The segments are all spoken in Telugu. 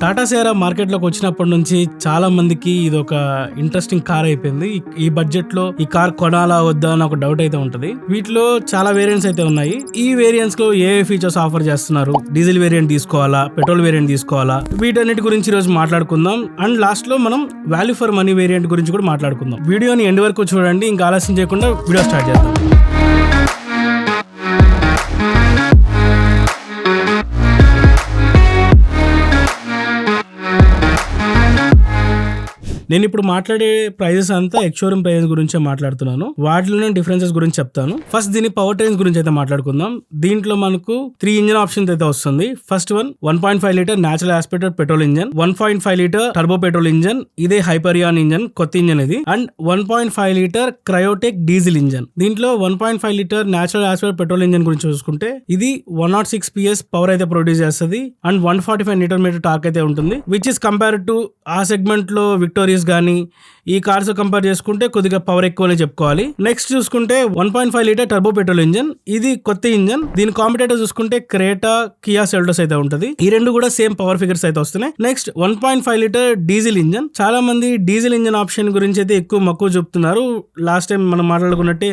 టాటా సియారా మార్కెట్లోకి వచ్చినప్పటి నుంచి చాలా మందికి ఇది ఒక ఇంట్రెస్టింగ్ కార్ అయిపోయింది. ఈ బడ్జెట్ లో ఈ కార్ కొనాలా వద్దా అని ఒక డౌట్ అయితే ఉంటది. వీటిలో చాలా వేరియంట్స్ అయితే ఉన్నాయి. ఈ వేరియంట్స్ లో ఏ ఫీచర్స్ ఆఫర్ చేస్తున్నారు, డీజిల్ వేరియంట్ తీసుకోవాలా, పెట్రోల్ వేరియంట్ తీసుకోవాలా, వీటన్నిటి గురించి ఈ రోజు మాట్లాడుకుందాం. అండ్ లాస్ట్ లో మనం వాల్యూ ఫర్ మనీ వేరియంట్ గురించి కూడా మాట్లాడుకుందాం. వీడియోని ఎండ్ వరకు చూడండి. ఇంకా ఆలస్యం చేయకుండా వీడియో స్టార్ట్ చేద్దాం. నేను ఇప్పుడు మాట్లాడే ప్రైజెస్ అంతా ఎక్స్-షోరూమ్ ప్రైజెస్ గురించే మాట్లాడుతున్నాను. వాటిలోనే డిఫరెన్సెస్ గురించి చెప్తాను. ఫస్ట్ దీని పవర్ ట్రైన్స్ గురించి అయితే మాట్లాడుకుందాం. దీంట్లో మనకు 3 ఇంజిన్ ఆప్షన్స్ అయితే వస్తుంది. First one 1.5 litre natural aspirated petrol engine, 1.5 litre turbo petrol engine, ఇదే హైపరియాన్ ఇంజన్, కొత్త ఇంజన్ ఇది. And 1.5 litre Kryotec diesel engine. దీంట్లో 1.5 litre natural aspirated petrol engine గురించి చూసుకుంటే ఇది 106 PS పవర్ అయితే ప్రొడ్యూస్ చేస్తుంది. అండ్ 145 Nm టార్క్ అయితే ఉంటుంది, విచ్ ఇస్ కంపేర్ టు ఆ సెగ్మెంట్ లో విక్టోరియా గానీ ఈ కార్స్ కంపేర్ చేసుకుంటే కొద్దిగా పవర్ ఎక్కువనే చెప్పుకోవాలి. నెక్స్ట్ చూసుకుంటే 1.5 లీటర్ టర్బో పెట్రోల్ ఇంజన్, ఇది కొత్త ఇంజన్. దీని కాంపిటేటర్ చూసుకుంటే క్రేటా, కియా సెల్టోస్ అయితే ఉంటది. ఈ రెండు కూడా సేమ్ పవర్ ఫిగర్స్ అయితే వస్తున్నాయి. Next 1.5 litre diesel engine. చాలా మంది డీజిల్ ఇంజన్ ఆప్షన్ గురించి అయితే ఎక్కువ మక్కువ చెప్తున్నారు. లాస్ట్ టైం మనం మాట్లాడుకున్నట్టే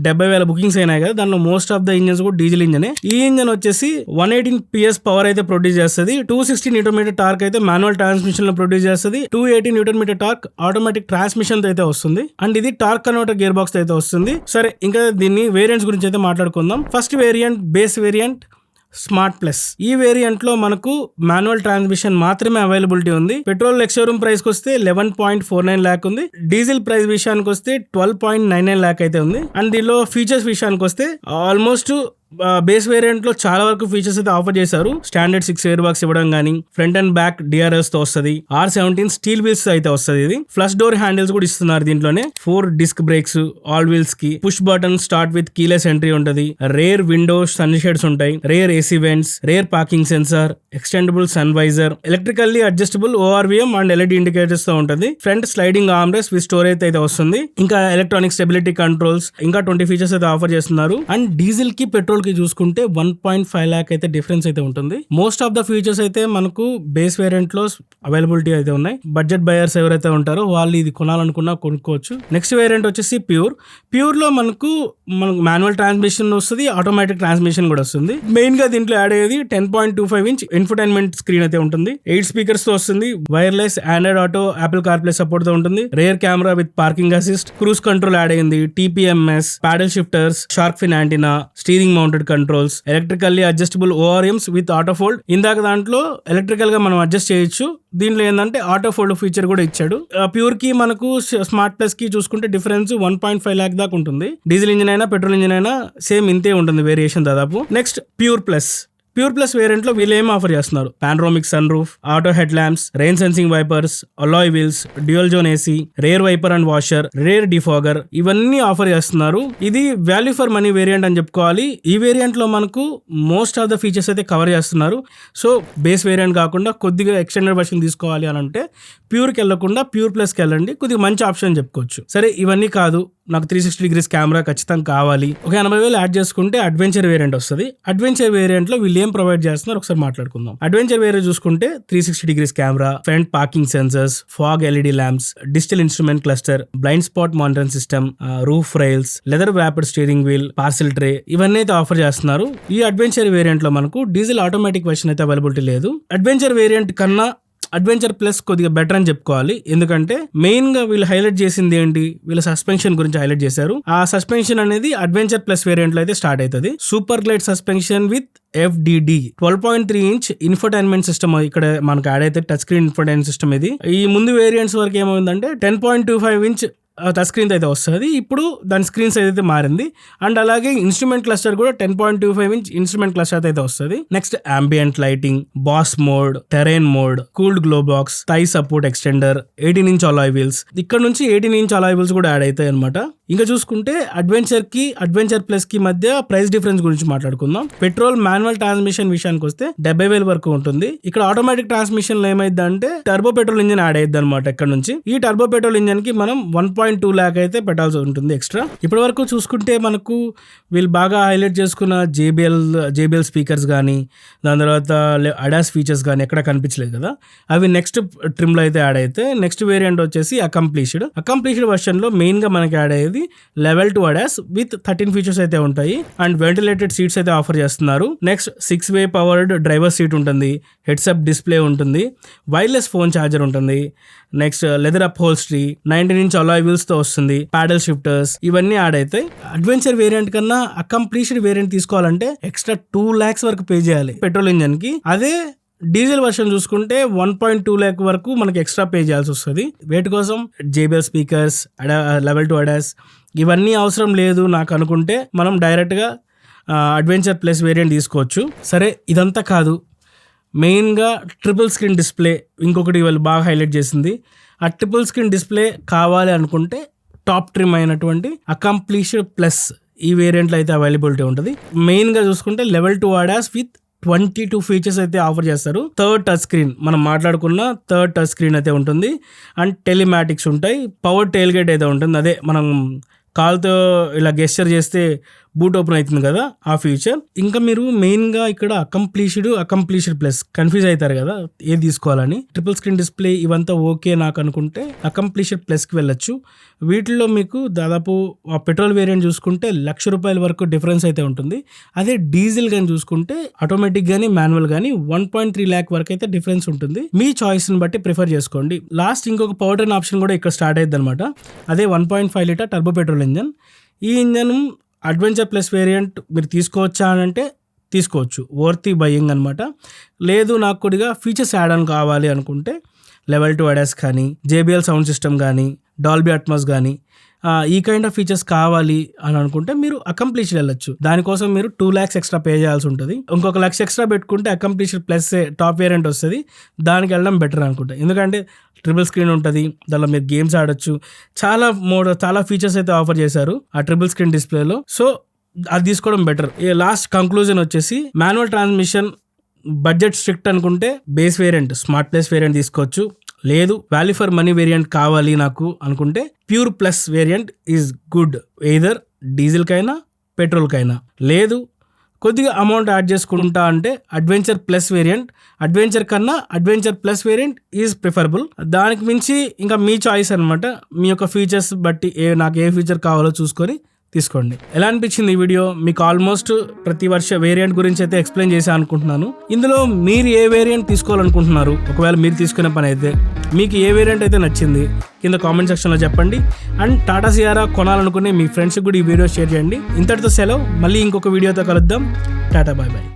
70,000 బుకింగ్స్ అయినాయి కదా, దానిలో మోస్ట్ ఆఫ్ ద ఇంజన్స్ కూడా డీజిల్ ఇంజనే. ఈ ఇంజన్ వచ్చేసి 118 PS పవర్ అయితే ప్రొడ్యూస్ చేస్తుంది. 260 Nm టార్క్ అయితే మాన్యువల్ ట్రాన్స్మిషన్ లో ప్రొడ్యూస్ చేస్తుంది. 280 Nm టార్క్ ఆటోమేటిక్ ట్రాన్స్మిషన్ అయితే వస్తుంది. అండ్ ఇది టార్క్ కన్వర్టర్ గేర్ బాక్స్ అయితే వస్తుంది. సరే, ఇంకా దీన్ని వేరియంట్స్ గురించి అయితే మాట్లాడుకుందాం. First variant base variant smart plus. ఈ వేరియంట్ లో మనకు మాన్యువల్ ట్రాన్స్మిషన్ మాత్రమే అవైలబిలిటీ ఉంది. పెట్రోల్ ఎక్స్-షోరూమ్ ప్రైస్ కి వస్తే 11.49 lakh ఉంది. డీజిల్ ప్రైస్ విషయానికి వస్తే 12.99 lakh అయితే ఉంది. అండ్ దీనిలో ఫీచర్స్ విషయానికి వస్తే ఆల్మోస్ట్ బేస్ వేరియంట్ లో చాలా వరకు ఫీచర్స్ అయితే ఆఫర్ చేశారు. స్టాండర్డ్ 6 ఎయిర్ బాక్స్ ఇవ్వడం గానీ, ఫ్రంట్ అండ్ బ్యాక్ DRS తో వస్తుంది. R17 స్టీల్ వీల్స్ అయితే వస్తుంది. ఇది ఫ్లష్ డోర్ హ్యాండిల్స్ కూడా ఇస్తున్నారు. దీంట్లోనే 4 డిస్క్ బ్రేక్స్ ఆల్ వీల్స్ కి, push button start with keyless entry ఉంటది. రేర్ విండో సన్ షేడ్స్ ఉంటాయి, rear AC vents, rear parking sensor, extendable sun visor, electrically adjustable ORVM and LED indicators తో ఉంటుంది. Front sliding arm rest with storage అయితే వస్తుంది. ఇంకా ఎలక్ట్రానిక్ స్టెబిలిటీ కంట్రోల్స్, ఇంకా 20 ఫీచర్స్ అయితే ఆఫర్ చేస్తున్నారు. అండ్ డీజిల్ కి పెట్రోల్ కి చూసుకుంటే 1.5 lakh అయితే డిఫరెన్స్ అయితే ఉంటుంది. మోస్ట్ ఆఫ్ ద ఫీచర్స్ అయితే మనకు బేస్ వేరియంట్ లో అవైలబిలిటీ అయితే ఉన్నాయి. బడ్జెట్ బయర్స్ ఎవరైతే ఉంటారో వాళ్ళు ఇది కొనాలనుకున్నా కొనుక్కోవచ్చు. నెక్స్ట్ వేరియంట్ వచ్చేసి ప్యూర్ లో మనకు మాన్యువల్ ట్రాన్స్మిషన్ వస్తుంది, ఆటోమేటిక్ ట్రాన్స్మిషన్ కూడా వస్తుంది. మెయిన్ గా దీంట్లో యాడ్ అయ్యేది 10.25 inch ఇన్ఫోటైన్మెంట్ స్క్రీన్ అయితే ఉంటుంది. 8 స్పీకర్స్ తో వస్తుంది. Wireless, Android Auto, Apple CarPlay support తో ఉంటుంది. Rear camera with parking assist, cruise control add అయింది, TPMS, paddle shifters, shark fin antenna, steering mounted controls, electrically adjustable ORMs with auto fold. ఇందాక దాంట్లో ఎలక్ట్రికల్ గా మనం అడ్జస్ట్ చేయొచ్చు. దీంట్లో ఏంటంటే ఆటో ఫోల్డ్ ఫీచర్ కూడా ఇచ్చాడు. ప్యూర్ కి మనకు స్మార్ట్ ప్లస్ కి చూసుకుంటే డిఫరెన్స్ 1.5 lakh దాకా ఉంటుంది. డీజిల్ ఇంజిన్ అయినా పెట్రోల్ ఇంజిన్ అయినా సేమ్ ఇంతే ఉంటుంది వేరియేషన్ దాదాపు. నెక్స్ట్ ప్యూర్ ప్లస్ వేరియంట్ లో వీళ్ళు ఏం ఆఫర్ చేస్తున్నారు? Panoramic sun roof, auto head lamps, rain sensing wipers, alloy wheels, dual zone AC, rear wiper and washer, rear defogger, ఇవన్నీ ఆఫర్ చేస్తున్నారు. ఇది వాల్యూ ఫర్ మనీ వేరియంట్ అని చెప్పుకోవాలి. ఈ వేరియంట్ లో మనకు మోస్ట్ ఆఫ్ ద ఫీచర్స్ అయితే కవర్ చేస్తున్నారు. సో బేస్ వేరియంట్ కాకుండా కొద్దిగా ఎక్స్టెండెడ్ వర్షన్ తీసుకోవాలి అని అంటే ప్యూర్ కి వెళ్లకుండా ప్యూర్ ప్లస్ కి వెళ్ళండి. కొద్దిగా మంచి ఆప్షన్ చెప్పుకోవచ్చు. సరే, ఇవన్నీ కాదు, నాకు 360 degrees కెమెరా ఖచ్చితంగా కావాలి, ఒక 80,000 యాడ్ చేసుకుంటే అడ్వెంచర్ వేరియంట్ వస్తుంది. అడ్వెంచర్ వేరియంట్ లో వీళ్ళు ఏం ప్రొవైడ్ చేస్తున్నారు ఒకసారి మాట్లాడుకుందాం. అడ్వెంచర్ వేరియంట్ చూసుకుంటే 360 degrees camera, front parking sensors, fog LED lamps, digital instrument cluster, blind spot monitoring system, roof rails, leather wrapped steering wheel, parcel tray, ఇవన్నీ అయితే ఆఫర్ చేస్తున్నారు. ఈ అడ్వెంచర్ వేరియంట్ లో మనకు డీజిల్ ఆటోమేటిక్ వర్షన్ అయితే అవైలబిలిటీ లేదు. అడ్వెంచర్ వేరియంట్ కన్నా అడ్వెంచర్ ప్లస్ కొద్దిగా బెటర్ అని చెప్పుకోవాలి. ఎందుకంటే మెయిన్ గా వీళ్ళు హైలైట్ చేసింది ఏంటి, వీళ్ళ సస్పెన్షన్ గురించి హైలైట్ చేశారు. ఆ సస్పెన్షన్ అనేది అడ్వెంచర్ ప్లస్ వేరియంట్ లో అయితే స్టార్ట్ అవుతుంది. Super glide suspension with FDD 12.3 inch infotainment system ఇక్కడ మనకు యాడ్ అయితే టచ్ స్క్రీన్ ఇన్ఫోటైన్మెంట్ సిస్టమ్. ఇది ఈ ముందు వేరియంట్స్ వరకు ఏమైందంటే 10.25 inch టచ్ స్క్రీన్ అయితే వస్తుంది. ఇప్పుడు దాని స్క్రీన్ సైజ్ అయితే మారింది. అండ్ అలాగే ఇన్స్ట్రుమెంట్ క్లస్టర్ కూడా 10.25 inch ఇన్స్ట్రుమెంట్ క్లస్టర్ అయితే వస్తుంది. Next ambient lighting, boss mode, terrain mode, cooled glove box, thigh support extender, 18 inch alloy wheels. ఇక్కడ నుంచి 18 inch అలాయ్ వీల్స్ కూడా యాడ్ అవుతాయి అనమాట. ఇంకా చూసుకుంటే అడ్వెంచర్ ప్లస్ కి మధ్య ప్రైస్ డిఫరెన్స్ గురించి మాట్లాడుకుందాం. పెట్రోల్ మాన్యువల్ ట్రాన్స్మిషన్ విషయానికి వస్తే 70,000 వరకు ఉంటుంది. ఇక్కడ ఆటోమేటిక్ ట్రాన్స్మిషన్ లో ఏమైందంటే టర్బో పెట్రోల్ ఇంజిన్ యాడ్ అయ్యింది అనమాట. ఇక్కడ నుంచి ఈ టర్బో పెట్రోల్ ఇంజిన్ కి మనం 1.2 lakh అయితే పెట్టాల్సి ఉంటుంది ఎక్స్ట్రా. ఇప్పటి వరకు చూసుకుంటే మనకు వీళ్ళు బాగా హైలైట్ చేసుకున్న జేబిఎల్ స్పీకర్స్ కానీ, దాని తర్వాత అడాస్ ఫీచర్స్ కానీ ఎక్కడ కనిపించలేదు కదా. అవి నెక్స్ట్ ట్రిమ్ లో అయితే యాడ్ అయితే, నెక్స్ట్ వేరియంట్ వచ్చేసి అకంప్లీష్డ్ వర్షన్ లో మెయిన్ గా మనకి యాడ్ అయ్యేది Level 2 అడాస్ విత్ 13 ఫీచర్స్ అయితే ఉంటాయి. అండ్ వెంటిలేటెడ్ సీట్స్ అయితే ఆఫర్ చేస్తున్నారు. Next 6-way powered driver seat ఉంటుంది, హెడ్సప్ డిస్ప్లే ఉంటుంది, వైర్లెస్ ఫోన్ ఛార్జర్ ఉంటుంది, next leather upholstery, 19-inch alloy wheels తో వస్తుంది, ప్యాడల్ షిఫ్టర్స్ ఇవన్నీ యాడ్ అవుతాయి. అడ్వెంచర్ వేరియంట్ కన్నా అకంప్లీష్డ్ వేరియంట్ తీసుకోవాలంటే ఎక్స్ట్రా 2 lakhs వరకు పే చేయాలి పెట్రోల్ ఇంజన్ కి. అదే డీజిల్ వర్షన్ చూసుకుంటే 1.2 lakh వరకు మనకి ఎక్స్ట్రా పే చేయాల్సి వస్తుంది. వేటి కోసం? JBL స్పీకర్స్, Level 2 అడాస్ ఇవన్నీ అవసరం లేదు నాకు అనుకుంటే మనం డైరెక్ట్గా అడ్వెంచర్ ప్లస్ వేరియంట్ తీసుకోవచ్చు. సరే, ఇదంతా కాదు, మెయిన్గా ట్రిపుల్ స్క్రీన్ డిస్ప్లే ఇంకొకటి వాళ్ళు బాగా హైలైట్ చేసింది. ఆ ట్రిపుల్ స్క్రీన్ డిస్ప్లే కావాలి అనుకుంటే టాప్ ట్రిమ్ అయినటువంటి అకంప్లీష్డ్ ప్లస్ ఈ వేరియంట్లో అయితే అవైలబిలిటీ ఉంటుంది. మెయిన్గా చూసుకుంటే Level 2 అడాస్ విత్ 22 ఫీచర్స్ అయితే ఆఫర్ చేస్తారు. థర్డ్ టచ్ స్క్రీన్, మనం మాట్లాడుకున్న థర్డ్ టచ్ స్క్రీన్ అయితే ఉంటుంది. అండ్ టెలిమాటిక్స్ ఉంటాయి. పవర్ టెయిల్ గేట్ అయితే ఉంటుంది. అదే మనం కాల్తో ఇలా గెస్చర్ చేస్తే బూట్ ఓపెన్ అవుతుంది కదా, ఆ ఫీచర్. ఇంకా మీరు మెయిన్గా ఇక్కడ అకంప్లీష్డ్ ప్లస్ కన్ఫ్యూజ్ అవుతారు కదా ఏది తీసుకోవాలని. ట్రిపుల్ స్క్రీన్ డిస్ప్లే ఇవంతా ఓకే నాకు అనుకుంటే అకంప్లీష్డ్ ప్లస్కి వెళ్ళొచ్చు. వీటిల్లో మీకు దాదాపు పెట్రోల్ వేరియంట్ చూసుకుంటే ₹1,00,000 వరకు డిఫరెన్స్ అయితే ఉంటుంది. అదే డీజిల్ కానీ చూసుకుంటే ఆటోమేటిక్ కానీ మాన్యువల్ కానీ 1.3 lakh వరకు అయితే డిఫరెన్స్ ఉంటుంది. మీ చాయిస్ని బట్టి ప్రిఫర్ చేసుకోండి. లాస్ట్ ఇంకొక పవర్ ట్రైన్ ఆప్షన్ కూడా ఇక్కడ స్టార్ట్ అయ్యింది అనమాట. అదే 1.5 liter టర్బో పెట్రోల్ ఇంజన్. ఈ ఇంజన్ అడ్వెంచర్ ప్లస్ వేరియంట్ మీరు తీసుకోవచ్చా అని అంటే తీసుకోవచ్చు, వర్తీ బయింగ్ అనమాట. లేదు నాకు కొద్దిగా ఫీచర్స్ యాడ్ ఆన్ కావాలి అనుకుంటే Level 2 అడాస్ కానీ, JBL సౌండ్ సిస్టమ్ కానీ, డాల్బీ అట్మాస్ కానీ ఈ కైండ్ ఆఫ్ ఫీచర్స్ కావాలి అని అనుకుంటే మీరు అకంప్లీష్డ్ వెళ్ళొచ్చు. దానికోసం మీరు 2 lakhs ఎక్స్ట్రా పే చేయాల్సి ఉంటుంది. ఇంకొక 1,00,000 ఎక్స్ట్రా పెట్టుకుంటే అకంప్లీష్డ్ ప్లస్ టాప్ వేరియంట్ వస్తుంది. దానికి వెళ్ళడం బెటర్ అనుకుంటా. ఎందుకంటే ట్రిపుల్ స్క్రీన్ ఉంటుంది, దానిలో మీరు గేమ్స్ ఆడొచ్చు, చాలా ఫీచర్స్ అయితే ఆఫర్ చేశారు ఆ ట్రిపుల్ స్క్రీన్ డిస్ప్లేలో. సో అది తీసుకోవడం బెటర్. లాస్ట్ కంక్లూజన్ వచ్చేసి మాన్యువల్ ట్రాన్స్మిషన్ బడ్జెట్ స్ట్రిక్ట్ అనుకుంటే base variant smart plus variant తీసుకోవచ్చు. లేదు వాల్యూ ఫర్ మనీ వేరియంట్ కావాలి నాకు అనుకుంటే pure plus variant is good, either diesel కైనా పెట్రోల్ కైనా. లేదు కొద్దిగా అమౌంట్ యాడ్ చేసుకుంటా అంటే అడ్వెంచర్ ప్లస్ వేరియంట్, అడ్వెంచర్ కన్నా adventure plus variant is preferable. దానికి మించి ఇంకా మీ చాయిస్ అనమాట. మీ యొక్క ఫీచర్స్ బట్టి నాకు ఏ ఫీచర్ కావాలో చూసుకొని తీసుకోండి. ఎలా అనిపించింది ఈ వీడియో? మీకు ఆల్మోస్ట్ ప్రతి వర్ష వేరియంట్ గురించి అయితే ఎక్స్ప్లెయిన్ చేసా అనుకుంటున్నాను. ఇందులో మీరు ఏ వేరియంట్ తీసుకోవాలనుకుంటున్నారు? ఒకవేళ మీరు తీసుకునే పని అయితే మీకు ఏ వేరియంట్ అయితే నచ్చింది కింద కామెంట్ సెక్షన్లో చెప్పండి. అండ్ టాటా సియారా కొనాలనుకునే మీ ఫ్రెండ్స్కి కూడా ఈ వీడియో షేర్ చేయండి. ఇంతటితో సెలవు, మళ్ళీ ఇంకొక వీడియోతో కలుద్దాం. Tata, bye bye.